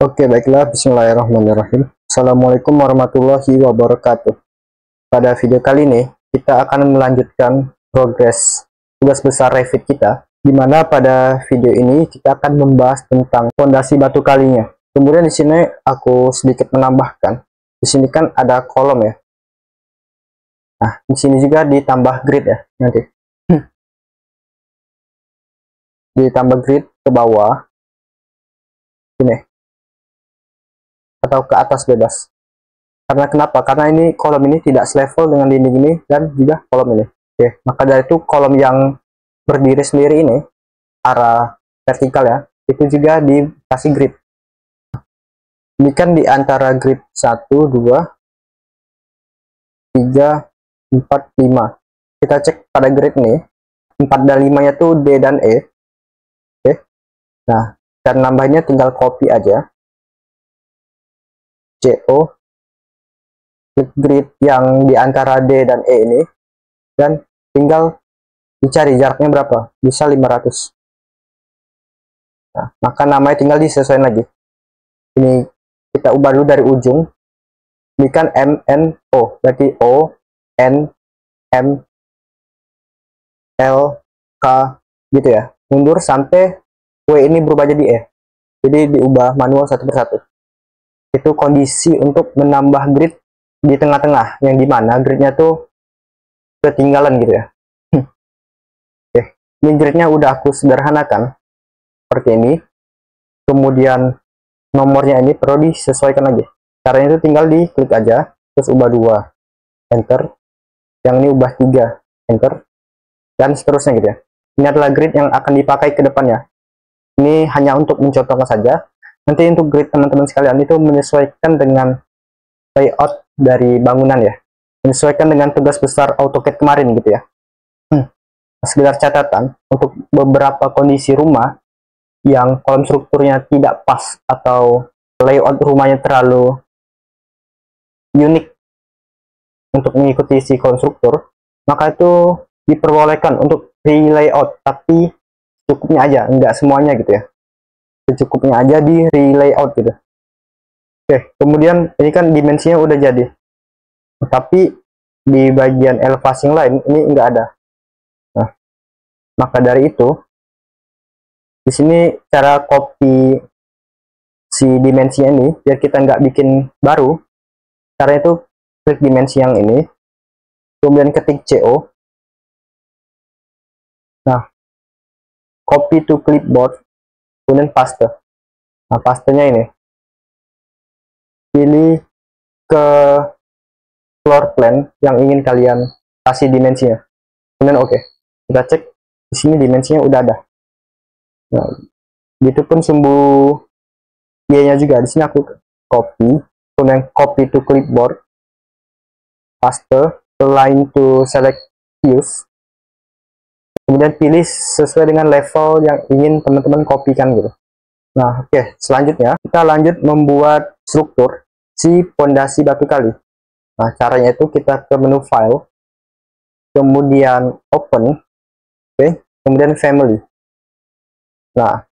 Oke, baiklah. Bismillahirrahmanirrahim. Assalamualaikum warahmatullahi wabarakatuh. Pada video kali ini, kita akan melanjutkan progres tugas besar Revit kita, di mana pada video ini kita akan membahas tentang fondasi batu kalinya. Kemudian di sini aku sedikit menambahkan. Di sini kan ada kolom ya. Nah, di sini juga ditambah grid ya nanti. Ditambah grid ke bawah. Ini. Atau ke atas bebas. Karena kenapa? Karena ini kolom ini tidak selevel dengan dinding ini dan juga kolom ini. Oke, maka dari itu kolom yang berdiri sendiri ini arah vertikal ya, itu juga dikasih grid. Ini kan di antara grid 1, 2, 3, 4, 5. Kita cek pada grid ini, 4 dan 5 nya tuh D dan E. Oke. Nah, dan nambahnya tinggal copy aja. CO, klik grid yang di antara D dan E ini, dan tinggal dicari jaraknya berapa, bisa 500. Nah, maka namanya tinggal disesuaikan lagi. Ini kita ubah dulu dari ujung. Ini kan MNO, berarti O, N, M, L, K, gitu ya. Mundur sampai W ini berubah jadi E. Jadi diubah manual satu persatu. Itu kondisi untuk menambah grid di tengah-tengah, yang dimana gridnya tuh ketinggalan gitu ya. Oke, ini gridnya udah aku sederhanakan seperti ini. Kemudian nomornya ini perlu disesuaikan lagi. Caranya itu tinggal diklik aja, terus ubah 2, enter. Yang ini ubah 3, enter, dan seterusnya gitu ya. Ini adalah grid yang akan dipakai ke depannya. Ini hanya untuk mencontohkan saja. Nanti untuk grid teman-teman sekalian itu menyesuaikan dengan layout dari bangunan ya, menyesuaikan dengan tugas besar AutoCAD kemarin gitu ya. Sekedar catatan, untuk beberapa kondisi rumah yang kolom strukturnya tidak pas atau layout rumahnya terlalu unik untuk mengikuti si konstruktur, maka itu diperbolehkan untuk re-layout, tapi cukupnya aja, enggak semuanya gitu ya. Secukupnya aja di re-layout gitu. Oke, kemudian ini kan dimensinya udah jadi, tapi di bagian elevasi yang lain ini enggak ada. Nah, maka dari itu di sini cara copy si dimensinya ini biar kita nggak bikin baru. Caranya itu klik dimensi yang ini, kemudian ketik CO. Nah, copy to clipboard, kemudian paste. Nah, pastenya ini pilih ke floor plan yang ingin kalian kasih dimensinya, kemudian oke. Kita cek di sini dimensinya udah ada. Nah, gitu pun sumbu Y-nya juga. Di sini aku copy, kemudian copy to clipboard, paste, align to select views, kemudian pilih sesuai dengan level yang ingin teman-teman kopikan gitu. Nah, oke, selanjutnya kita lanjut membuat struktur si pondasi batu kali. Nah, caranya itu kita ke menu file, kemudian open, oke, kemudian family. Nah,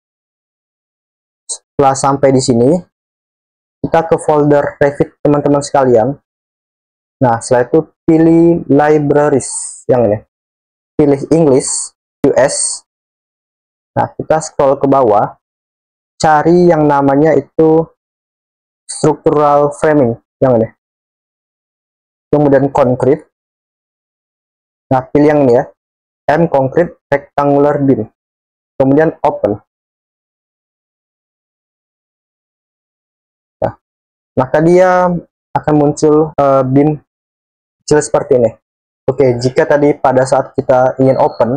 setelah sampai di sini, kita ke folder Revit teman-teman sekalian. Nah, setelah itu pilih libraries yang ini. Pilih English, US. Nah, kita scroll ke bawah, cari yang namanya itu structural framing yang ini. Kemudian concrete. Nah, pilih yang ini ya. M concrete rectangular beam. Kemudian open. Nah, maka dia akan muncul beam kecil seperti ini. Oke, jika tadi pada saat kita ingin open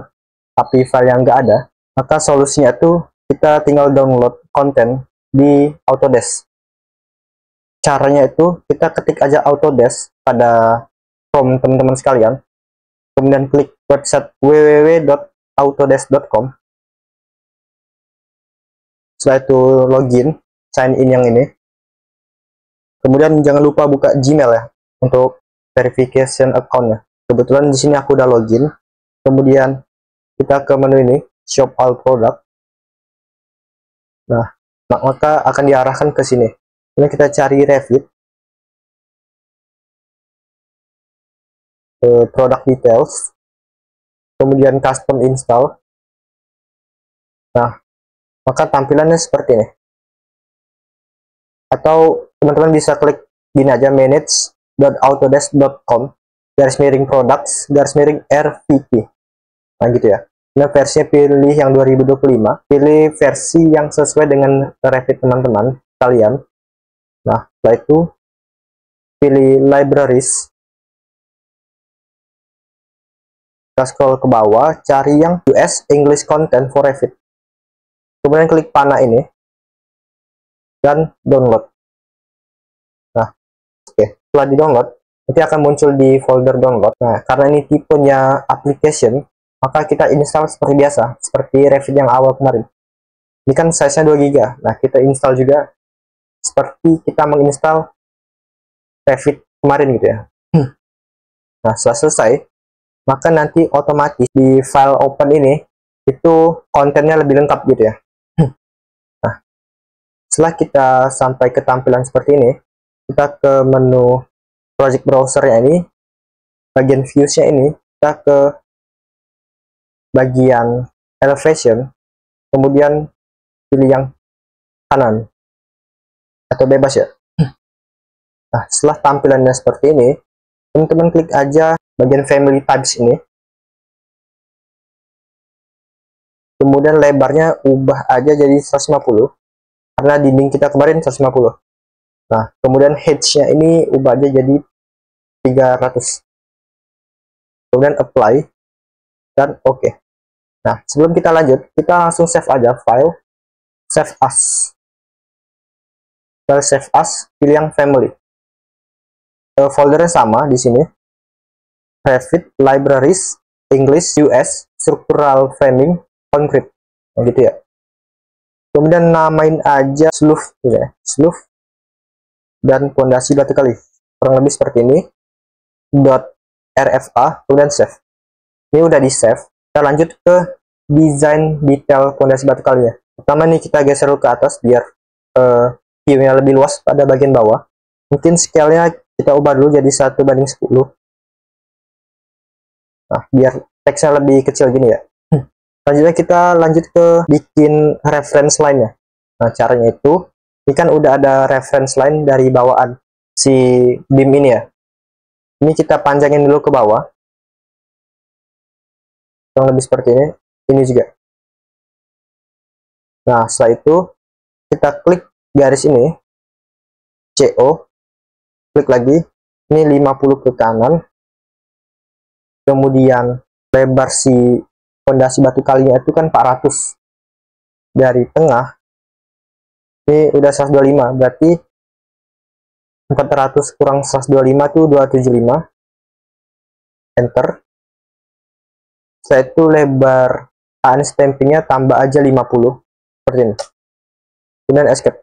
tapi file yang nggak ada, maka solusinya itu kita tinggal download konten di Autodesk. Caranya itu kita ketik aja Autodesk pada Chrome teman-teman sekalian, kemudian klik website www.autodesk.com. Setelah itu login, sign in yang ini. Kemudian jangan lupa buka Gmail ya untuk verification account-nya. Kebetulan di sini aku udah login. Kemudian kita ke menu ini, shop all product. Nah, maka akan diarahkan ke sini. Kemudian kita cari Revit, product details, kemudian custom install. Nah, maka tampilannya seperti ini. Atau teman-teman bisa klik gini aja, manage.autodesk.com /products/RVP. Nah gitu ya. Nah, versinya pilih yang 2025, pilih versi yang sesuai dengan Revit teman-teman kalian. Nah, setelah itu pilih libraries, kita scroll ke bawah, cari yang US English Content for Revit. Kemudian klik panah ini dan download. Nah, oke, setelah di download nanti akan muncul di folder download. Nah, karena ini tipenya application, maka kita install seperti biasa, seperti Revit yang awal kemarin. Ini kan size-nya 2 GB. Nah, kita install juga seperti kita menginstal Revit kemarin gitu ya. Nah, setelah selesai, maka nanti otomatis di file open ini itu kontennya lebih lengkap gitu ya. Nah, setelah kita sampai ke tampilan seperti ini, kita ke menu project browser-nya ini, bagian views-nya ini, kita ke bagian elevation, kemudian pilih yang kanan atau bebas ya. Nah, setelah tampilannya seperti ini, teman-teman klik aja bagian family types ini, kemudian lebarnya ubah aja jadi 150 karena dinding kita kemarin 150. Nah, kemudian height-nya ini ubah aja jadi 300, kemudian apply dan oke. Nah, sebelum kita lanjut, kita langsung save aja file, save as. File save as, pilih yang family. Foldernya sama di sini, Revit, Libraries, English, US, Structural Framing, Concrete. Nah, gitu ya. Kemudian namain aja sloof, ya, sloof dan pondasi batu kali. Kurang lebih seperti ini. .rfa, kemudian save. Ini udah di save. Kita lanjut ke desain detail pondasi batu kali ya. Pertama nih kita geser ke atas biar view-nya lebih luas pada bagian bawah. Mungkin scale-nya kita ubah dulu jadi 1:10. Nah, biar teksnya lebih kecil gini ya. Selanjutnya kita lanjut ke bikin reference line-nya. Nah, caranya itu, ini kan udah ada reference line dari bawaan si BIM ini ya. Ini kita panjangin dulu ke bawah. Kurang lebih seperti ini. Ini juga. Nah, setelah itu kita klik garis ini, CO, klik lagi, ini 50 ke kanan, kemudian lebar si fondasi batu kalinya itu kan 400 dari tengah, ini udah 125, berarti 400 kurang 125 itu 275, enter. Setelah itu lebar stampingnya tambah aja 50, seperti ini, kemudian escape.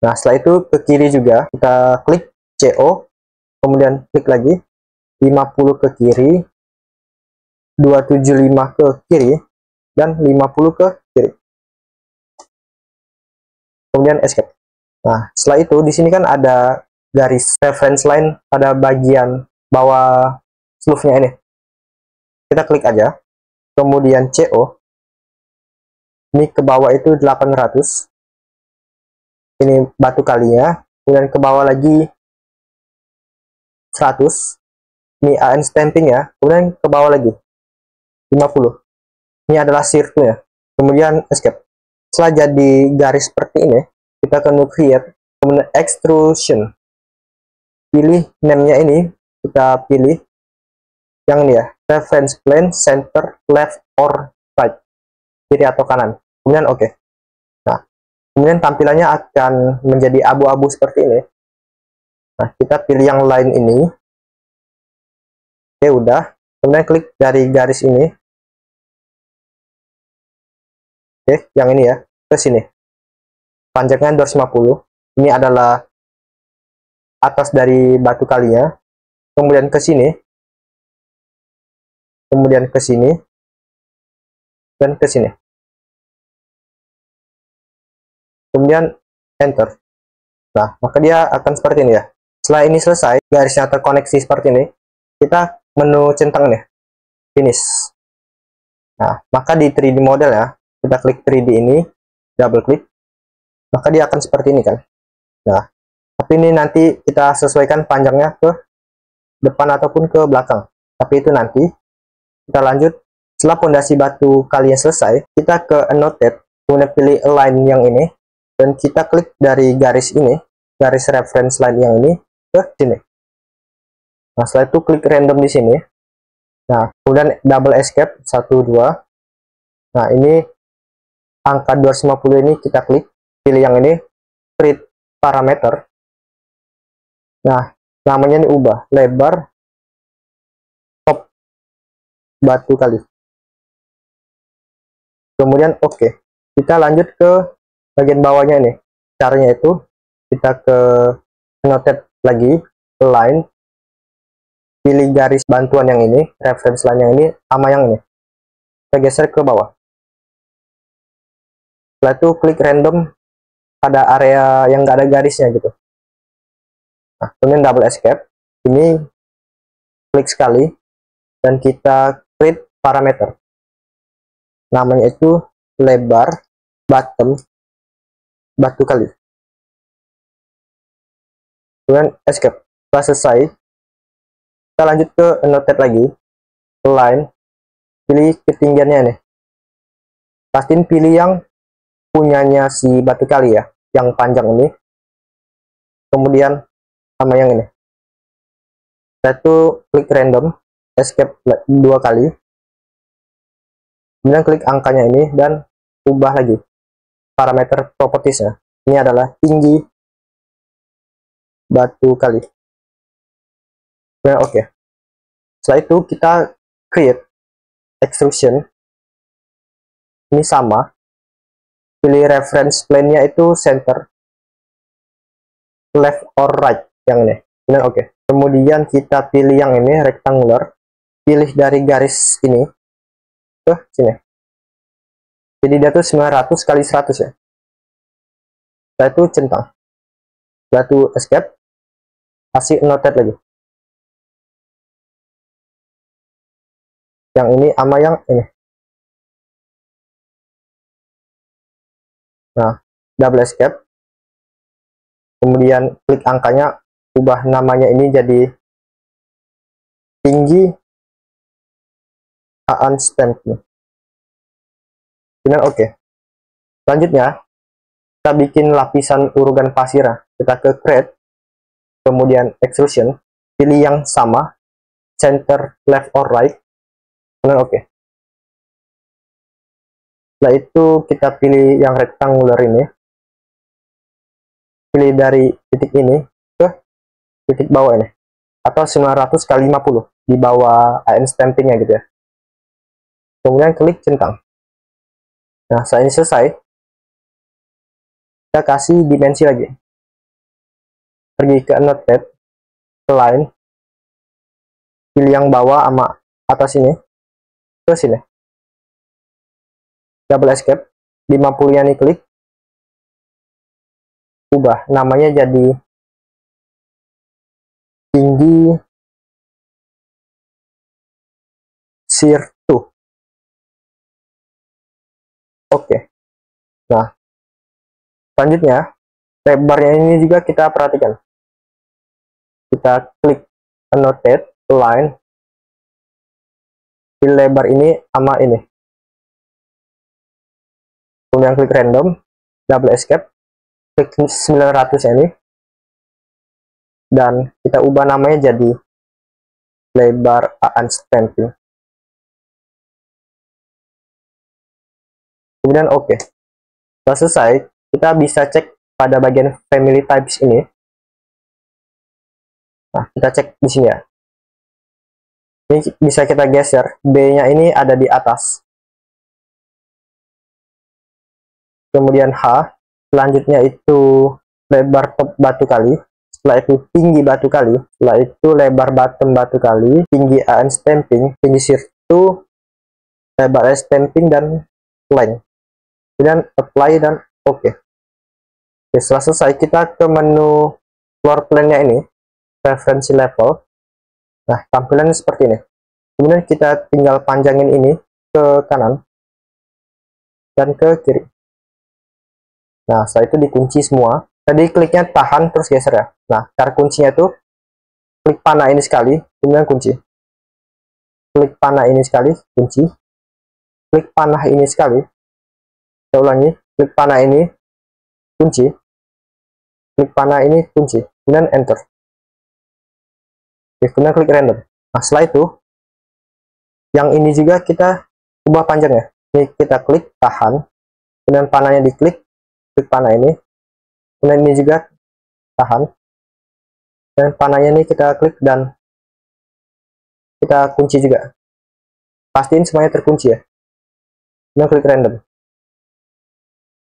Nah, setelah itu ke kiri juga kita klik CO, kemudian klik lagi 50 ke kiri, 275 ke kiri, dan 50 ke kiri, kemudian escape. Nah, setelah itu di sini kan ada garis reference line pada bagian bawah slope-nya ini. Kita klik aja, kemudian CO, ini ke bawah itu 800, ini batu kalinya, kemudian ke bawah lagi 100, ini AN stamping ya, kemudian ke bawah lagi 50, ini adalah sirkuitnya, kemudian escape. Setelah jadi garis seperti ini, kita ke create, kemudian extrusion, pilih name-nya ini, kita pilih yang ini ya, reference plane, center, left, or right, kiri atau kanan, kemudian oke. Nah, kemudian tampilannya akan menjadi abu-abu seperti ini. Nah, kita pilih yang line ini, oke udah, kemudian klik dari garis ini, oke, yang ini ya, ke sini, panjangnya 250, ini adalah atas dari batu kalinya, kemudian ke sini, kemudian ke sini, dan ke sini. kemudian enter. Nah, maka dia akan seperti ini ya. Setelah ini selesai, garisnya terkoneksi seperti ini, kita menu centang nih, finish. Nah, maka di 3D model ya, kita klik 3D ini, double klik, maka dia akan seperti ini kan. Nah, tapi ini nanti kita sesuaikan panjangnya ke depan ataupun ke belakang. Tapi itu nanti kita lanjut. Setelah pondasi batu kalian selesai, kita ke annotate, kemudian pilih align yang ini, dan kita klik dari garis ini, garis reference line yang ini ke sini. Nah, setelah itu klik random di sini. Nah, kemudian double escape 1 2. Nah, ini angka 250 ini kita klik, pilih yang ini, create parameter. Nah, namanya ini ubah lebar top batu kali. Kemudian oke. Kita lanjut ke bagian bawahnya ini. Caranya itu kita ke annotate lagi, align, pilih garis bantuan yang ini, reference line yang ini sama yang ini. Kita geser ke bawah. Setelah itu klik random pada area yang nggak ada garisnya gitu. Nah, kemudian double escape. Ini klik sekali dan kita create parameter. Namanya itu lebar bottom batu kali. Kemudian escape. Setelah selesai, kita lanjut ke annotate lagi, align, pilih ketinggiannya nih. Pastiin pilih yang punyanya si batu kali ya, yang panjang ini. Kemudian sama yang ini. Setelah itu klik random, escape 2 kali. Kemudian klik angkanya ini dan ubah lagi parameter propertiesnya. Ini adalah tinggi batu kali. Nah, oke. Setelah itu kita create extrusion. Ini sama. Pilih reference plane-nya itu center, left or right yang ini. Kemudian oke. Kemudian kita pilih yang ini rectangular. Pilih dari garis ini ke sini. Jadi dia tuh 900 kali 100 ya. Setelah itu centang. Setelah itu escape. Kasih annotate lagi. Yang ini sama yang ini. Nah, double escape. Kemudian klik angkanya, ubah namanya ini jadi tinggi unstamped. Kemudian oke. Selanjutnya kita bikin lapisan urugan pasir. Kita ke create, kemudian extrusion, pilih yang sama, center, left or right. Kemudian oke. Setelah itu kita pilih yang rectangular ini, pilih dari titik ini ke titik bawah ini, atau 900 kali 50 di bawah AN stampingnya gitu ya. Kemudian klik centang. Nah, setelah ini selesai, kita kasih dimensi lagi. Pergi ke annotate, align, pilih yang bawah sama atas ini, ke sini. Double escape, 50-nya nih klik, ubah namanya jadi tinggi shear 2. Oke. Nah, selanjutnya lebarnya ini juga kita perhatikan. Kita klik annotate, align, pilih lebar ini sama ini. Kemudian klik random, double escape, klik 900 ini, dan kita ubah namanya jadi lebar unstamping. Kemudian oke. Setelah selesai, kita bisa cek pada bagian family types ini. Nah, kita cek di sini ya. Ini bisa kita geser, B-nya ini ada di atas. Kemudian H, selanjutnya itu lebar top batu kali, setelah itu tinggi batu kali, setelah itu lebar bottom batu kali, tinggi AN stamping, tinggi shear 2, lebar stamping, dan length. Kemudian apply dan oke. Oke, setelah selesai kita ke menu floor plan-nya ini, referensi level. Nah, tampilannya seperti ini. Kemudian kita tinggal panjangin ini ke kanan dan ke kiri. Nah, setelah itu dikunci semua. Tadi kliknya tahan terus geser ya. Nah, cara kuncinya itu klik panah ini sekali, kemudian kunci. Klik panah ini sekali, kunci. Klik panah ini sekali. Saya ulangi, klik panah ini, kunci. Klik panah ini, kunci. Kemudian enter. Oke, kemudian klik random. Nah, setelah itu, yang ini juga kita ubah panjangnya. Ini kita klik tahan, kemudian panahnya diklik, klik panah ini, kemudian ini juga tahan, dan panahnya ini kita klik dan kita kunci juga. Pastiin semuanya terkunci ya. Kemudian klik random.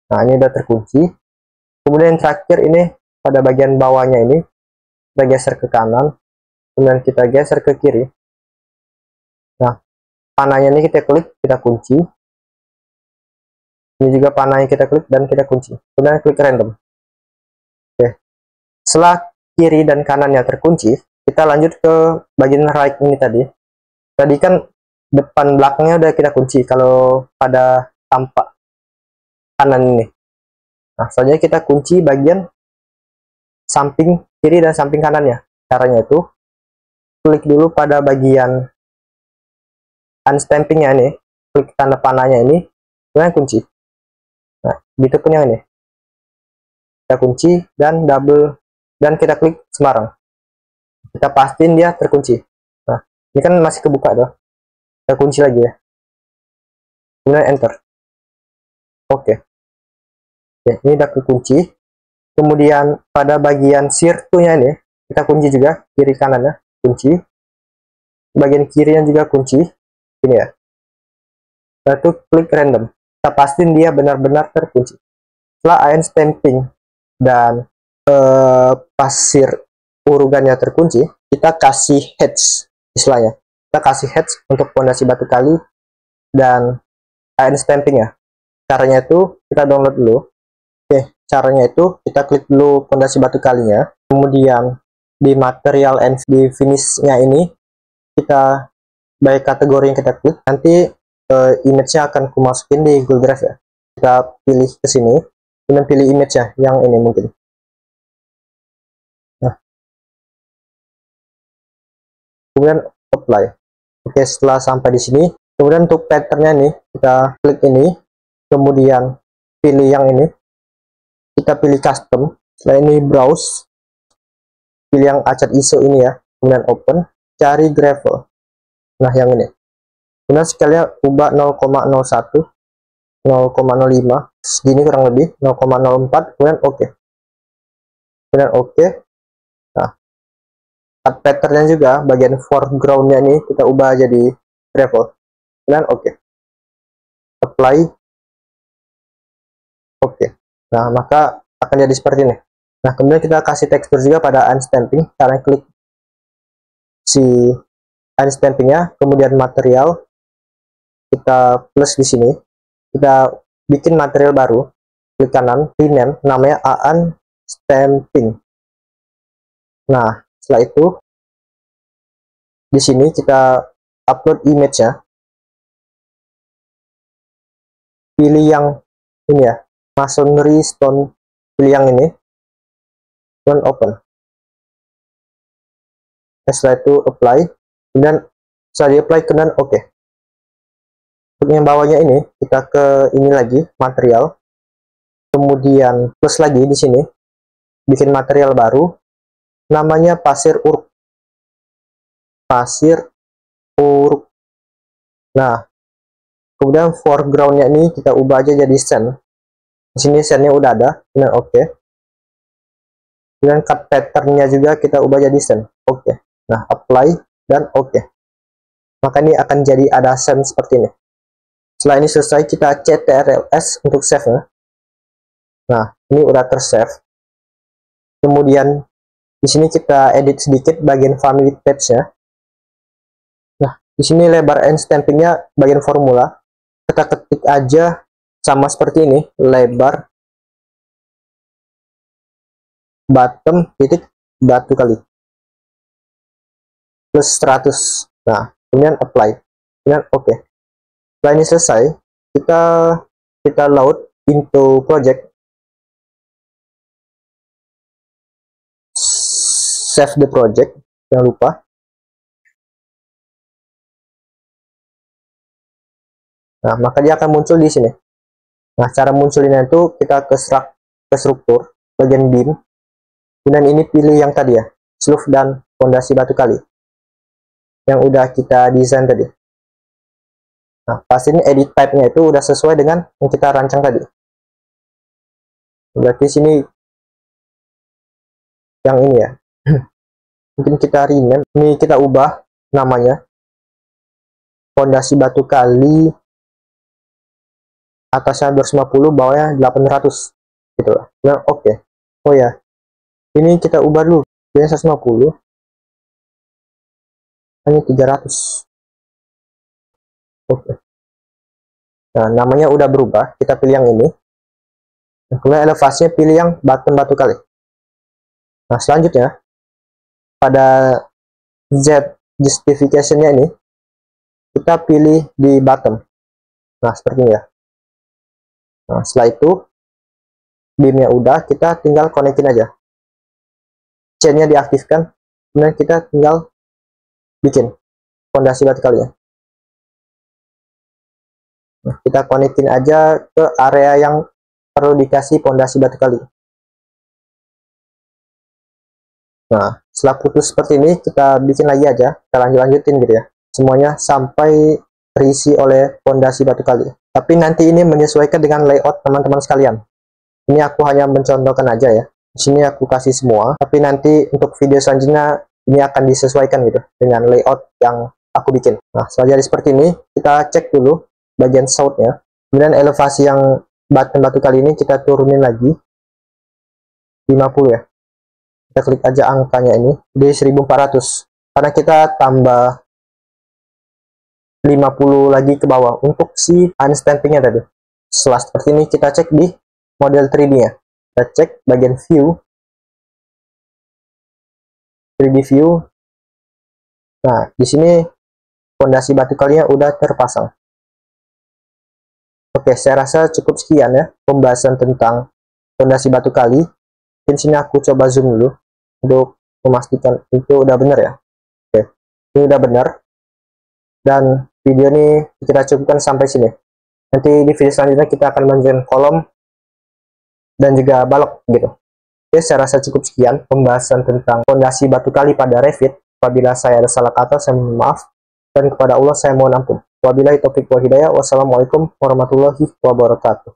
Nah, ini udah terkunci. Kemudian yang terakhir ini pada bagian bawahnya ini kita geser ke kanan, kemudian kita geser ke kiri. Nah, panahnya ini kita klik, kita kunci. Ini juga panahnya kita klik dan kita kunci. Kemudian klik random. Oke. Setelah kiri dan kanannya terkunci, kita lanjut ke bagian right ini tadi. Tadi kan depan belakangnya udah kita kunci kalau pada tampak kanan ini. Nah, selanjutnya kita kunci bagian samping kiri dan samping kanannya. Caranya itu klik dulu pada bagian unstampingnya ini, klik tanda panahnya ini, kemudian kunci. Nah, gitu pun yang ini. Kita kunci dan double dan kita klik sembarang. Kita pastiin dia terkunci. Nah, ini kan masih kebuka tuh. Kita kunci lagi ya. Kemudian enter. Oke. Oke, ini udah kekunci. Kemudian pada bagian sirtunya ini kita kunci juga kiri kanannya, kunci. Bagian kirinya juga kunci. Ini ya. Lalu klik random. Kita pastiin dia benar-benar terkunci. Setelah iron stamping dan pasir urugannya terkunci, kita kasih heads istilahnya. Kita kasih heads untuk fondasi batu kali dan iron stamping ya. Caranya itu kita download dulu. Oke, caranya itu kita klik dulu fondasi batu kalinya, kemudian di material and di finishnya ini kita baik kategori yang kita klik, nanti image-nya akan kumasukin di Google Drive ya. Kita pilih ke sini, kemudian pilih image-nya yang ini mungkin. Nah, kemudian apply. Oke, setelah sampai di sini, kemudian untuk patternnya nih kita klik ini, kemudian pilih yang ini, kita pilih custom. Setelah ini browse, pilih yang acet ISO ini ya, kemudian open, cari gravel. Nah, yang ini. Kemudian scale-nya ubah 0,01, 0,05, segini kurang lebih, 0,04, kemudian oke. Kemudian oke. Nah, pattern-nya juga, bagian foreground-nya ini kita ubah jadi gravel. Kemudian oke. Apply. Oke. Nah, maka akan jadi seperti ini. Nah, kemudian kita kasih tekstur juga pada unstamping, karena klik si unstampingnya, kemudian material, kita plus di sini, kita bikin material baru, klik kanan, rename, namanya unstamping. Nah, setelah itu di sini kita upload image-nya, pilih yang ini ya, masonry stone, pilih yang ini, dan open. Setelah itu apply, kemudian setelah di apply, kemudian oke. Untuk yang bawahnya ini kita ke ini lagi, material, kemudian plus lagi di sini, bikin material baru, namanya pasir uruk. Pasir uruk. Nah, kemudian foregroundnya ini kita ubah aja jadi sand. Di sini sandnya udah ada, kemudian oke. Kemudian cut patternnya juga kita ubah jadi sand, oke. Nah, apply dan oke. Maka ini akan jadi ada sand seperti ini. Setelah ini selesai, kita CTRL-S untuk save-nya. Nah, ini udah tersave. Kemudian di sini kita edit sedikit bagian family page-nya. Nah, di sini lebar end stamping-nya bagian formula. Kita ketik aja sama seperti ini, lebar bottom titik batu kali plus 100. Nah, kemudian apply, kemudian oke. Setelah ini selesai, kita load into project, save the project, jangan lupa. Nah, maka dia akan muncul di sini. Nah, cara munculinnya itu kita ke struktur bagian beam, kemudian ini pilih yang tadi ya, slope dan fondasi batu kali yang udah kita desain tadi. Nah, pas ini edit type-nya itu udah sesuai dengan yang kita rancang tadi. Berarti sini yang ini ya. Mungkin kita rename, ini kita ubah namanya fondasi batu kali, atasnya 250, bawahnya 800 gitu lah. Nah, oke. Oh ya, ini kita ubah dulu, biasa 150 hanya 300. Oke. Nah, namanya udah berubah, kita pilih yang ini. Kemudian elevasinya pilih yang bottom batu kali. Nah, selanjutnya pada Z justification-nya ini kita pilih di bottom. Nah, seperti ini ya. Nah, setelah itu beamnya udah, kita tinggal konekin aja. Chain-nya diaktifkan, kemudian kita tinggal bikin fondasi batu kali ya. Nah, kita konekin aja ke area yang perlu dikasih fondasi batu kali. Nah, setelah putus seperti ini, kita bikin lagi aja, kita lanjutin gitu ya. Semuanya sampai terisi oleh fondasi batu kali. Tapi nanti ini menyesuaikan dengan layout teman-teman sekalian. Ini aku hanya mencontohkan aja ya. Di sini aku kasih semua, tapi nanti untuk video selanjutnya ini akan disesuaikan gitu dengan layout yang aku bikin. Nah, setelah jadi seperti ini, kita cek dulu bagian south-nya. Kemudian elevasi yang batu kali ini kita turunin lagi 50 ya. Kita klik aja angkanya ini di 1400. Karena kita tambah 50 lagi ke bawah untuk si unstampingnya tadi. Setelah seperti ini kita cek di model 3D-nya. Kita cek bagian view, 3D view. Nah, di sini fondasi batu kalinya udah terpasang. Oke, saya rasa cukup sekian ya pembahasan tentang fondasi batu kali. Di sini aku coba zoom dulu untuk memastikan itu udah benar ya. Oke, ini udah benar. Dan video ini kita cukupkan sampai sini. Nanti di video selanjutnya kita akan mengerjakan kolom dan juga balok gitu. Oke, saya rasa cukup sekian pembahasan tentang fondasi batu kali pada Revit. Apabila saya ada salah kata, saya mohon maaf. Dan kepada Allah saya mohon ampun. Wabillahi taufiq wal hidayah. Wassalamualaikum warahmatullahi wabarakatuh.